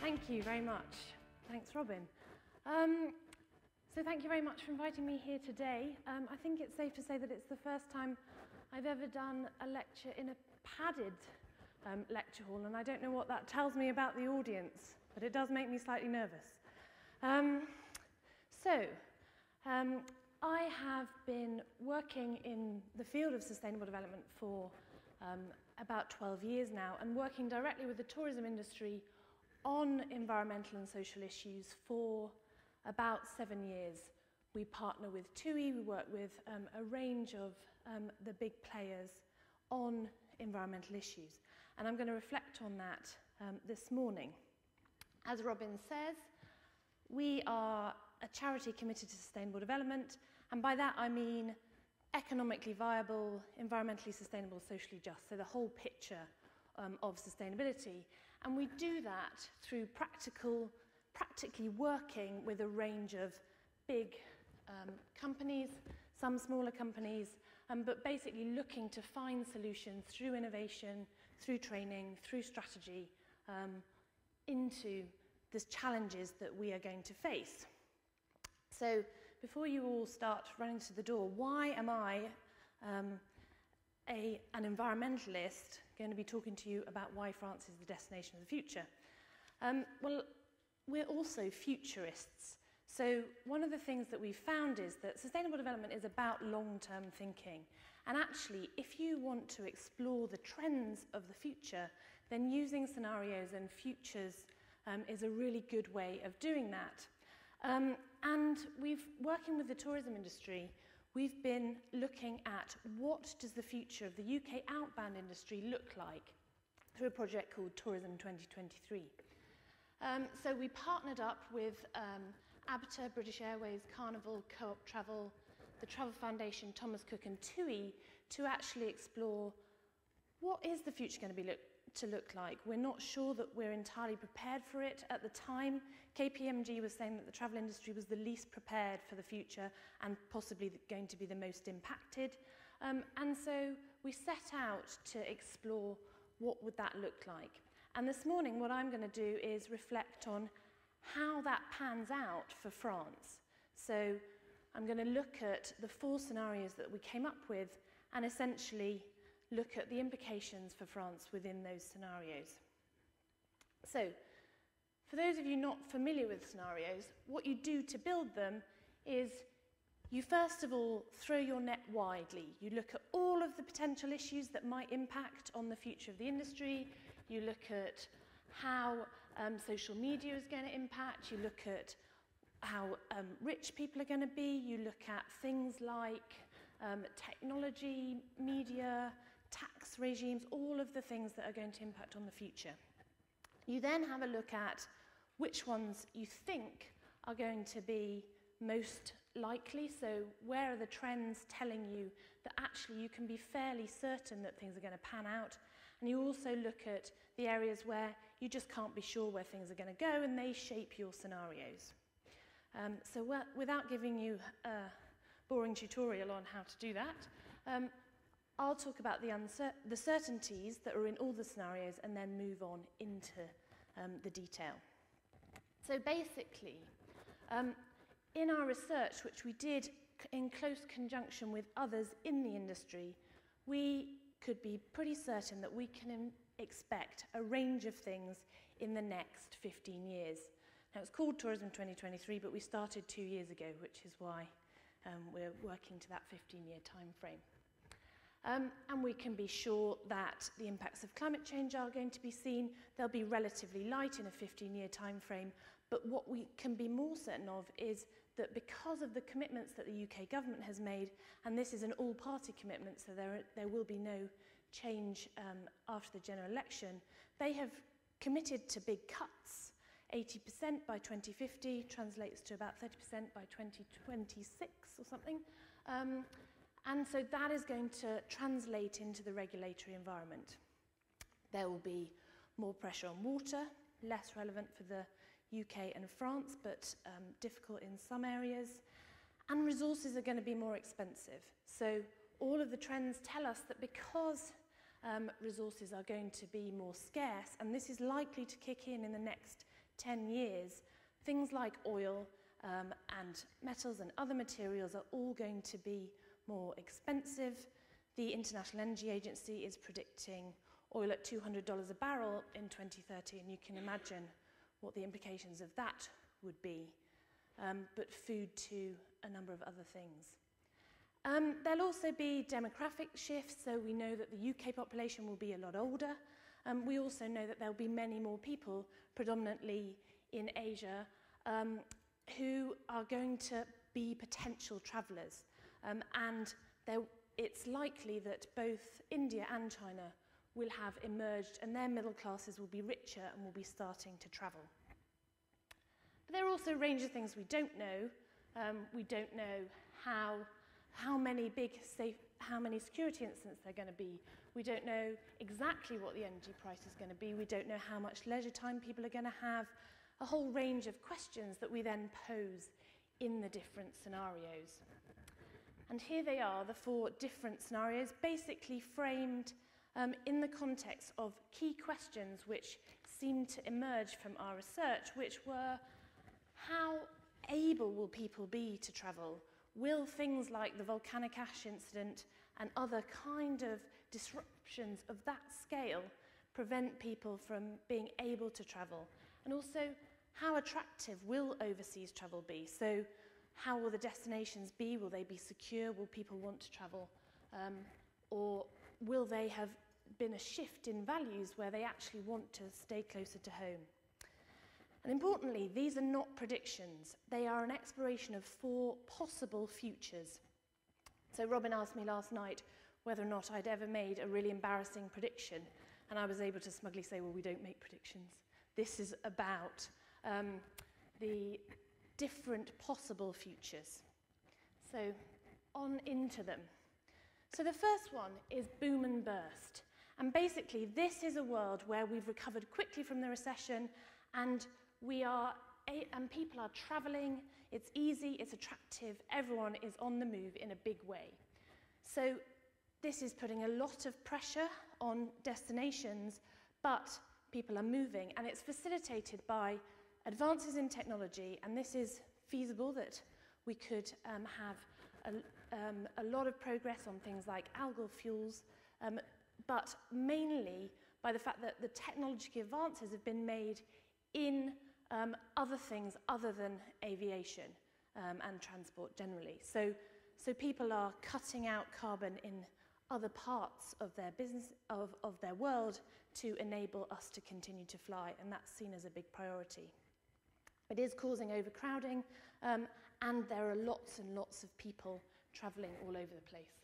Thank you very much. Thanks, Robin. So thank you very much for inviting me here today. I think it's safe to say that it's the first time I've ever done a lecture in a padded lecture hall, and I don't know what that tells me about the audience, but it does make me slightly nervous. I have been working in the field of sustainable development for about 12 years now, and working directly with the tourism industry on environmental and social issues for about 7 years. We partner with TUI, we work with a range of the big players on environmental issues. And I'm going to reflect on that this morning. As Robin says, we are a charity committed to sustainable development, and by that I mean economically viable, environmentally sustainable, socially just, so the whole picture of sustainability. And we do that through practically working with a range of big companies, some smaller companies, but basically looking to find solutions through innovation, through training, through strategy, into the challenges that we are going to face. So before you all start running to the door, why am I, an environmentalist, going to be talking to you about why France is the destination of the future? Well, we're also futurists. So one of the things that we've found is that sustainable development is about long-term thinking. And actually, if you want to explore the trends of the future, then using scenarios and futures is a really good way of doing that. And working with the tourism industry, we've been looking at what does the future of the UK outbound industry look like through a project called Tourism 2023. So we partnered up with ABTOF, British Airways, Carnival, Co-op Travel, the Travel Foundation, Thomas Cook and TUI to actually explore what is the future going to look like. We're not sure that we're entirely prepared for it at the time. KPMG was saying that the travel industry was the least prepared for the future and possibly going to be the most impacted. And so we set out to explore what would that look like. And this morning what I'm going to do is reflect on how that pans out for France. So I'm going to look at the 4 scenarios that we came up with and essentially look at the implications for France within those scenarios. So, for those of you not familiar with scenarios, what you do to build them is you first of all throw your net widely. You look at all of the potential issues that might impact on the future of the industry. You look at how social media is going to impact. You look at how rich people are going to be. You look at things like technology, media, tax regimes, all of the things that are going to impact on the future. You then have a look at which ones you think are going to be most likely. So where are the trends telling you that actually you can be fairly certain that things are going to pan out? And you also look at the areas where you just can't be sure where things are going to go, and they shape your scenarios. Without giving you a boring tutorial on how to do that, I'll talk about the certainties that are in all the scenarios and then move on into the detail. So basically, in our research, which we did in close conjunction with others in the industry, we could be pretty certain that we can expect a range of things in the next 15 years. Now, it's called Tourism 2023, but we started 2 years ago, which is why we're working to that 15-year time frame. And we can be sure that the impacts of climate change are going to be seen. They'll be relatively light in a 15-year time frame, but what we can be more certain of is that because of the commitments that the UK government has made, and this is an all-party commitment, so there will be no change after the general election, they have committed to big cuts. 80% by 2050 translates to about 30% by 2026 or something. And so that is going to translate into the regulatory environment. There will be more pressure on water, less relevant for the UK and France, but difficult in some areas. And resources are going to be more expensive. So all of the trends tell us that because resources are going to be more scarce, and this is likely to kick in the next 10 years, things like oil and metals and other materials are all going to be more expensive. The International Energy Agency is predicting oil at $200 a barrel in 2030, and you can imagine what the implications of that would be, but food too, a number of other things. There'll also be demographic shifts, so we know that the UK population will be a lot older. We also know that there'll be many more people, predominantly in Asia, who are going to be potential travellers. And it's likely that both India and China will have emerged, and their middle classes will be richer and will be starting to travel. But there are also a range of things we don't know. We don't know how many security incidents there are going to be. We don't know exactly what the energy price is going to be. We don't know how much leisure time people are going to have. A whole range of questions that we then pose in the different scenarios. And here they are, the 4 different scenarios, basically framed in the context of key questions which seemed to emerge from our research, which were: how able will people be to travel? Will things like the volcanic ash incident and other kind of disruptions of that scale prevent people from being able to travel? And also, how attractive will overseas travel be? So how will the destinations be? Will they be secure? Will people want to travel? Or will they have been a shift in values where they actually want to stay closer to home? And importantly, these are not predictions. They are an exploration of 4 possible futures. So Robin asked me last night whether or not I'd ever made a really embarrassing prediction, and I was able to smugly say, well, we don't make predictions. This is about the different possible futures. So on into them. So the first one is boom and burst. And basically, this is a world where we've recovered quickly from the recession, and people are travelling. It's easy, it's attractive, everyone is on the move in a big way. So this is putting a lot of pressure on destinations, but people are moving, and it's facilitated by advances in technology, and this is feasible that we could have a lot of progress on things like algal fuels, but mainly by the fact that the technological advances have been made in other things other than aviation and transport generally. So people are cutting out carbon in other parts of their business, of their world, to enable us to continue to fly, and that's seen as a big priority. It is causing overcrowding, and there are lots and lots of people travelling all over the place.